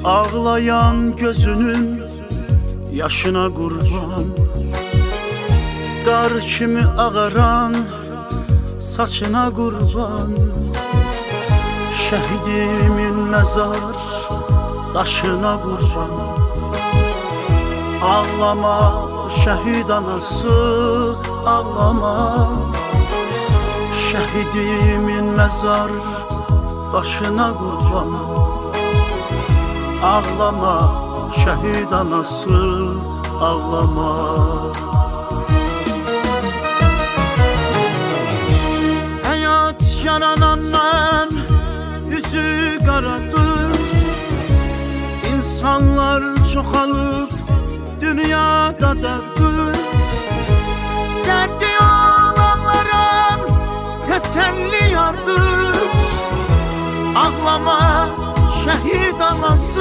Ağlayan gözünün yaşına qurban, qar kimi ağaran saçına qurban. Şəhidimin məzar daşına qurban. Ağlama şəhid anası, ağlama. Şəhidimin məzar daşına qurban. Ağlama şəhid anası, ağlama. Həyat yaranandan üzü qaradır. İnsanlar çoxalıb dünyada dərdir. Dərdi olanlara təsəlli yardır. Ağlama şəhid anası,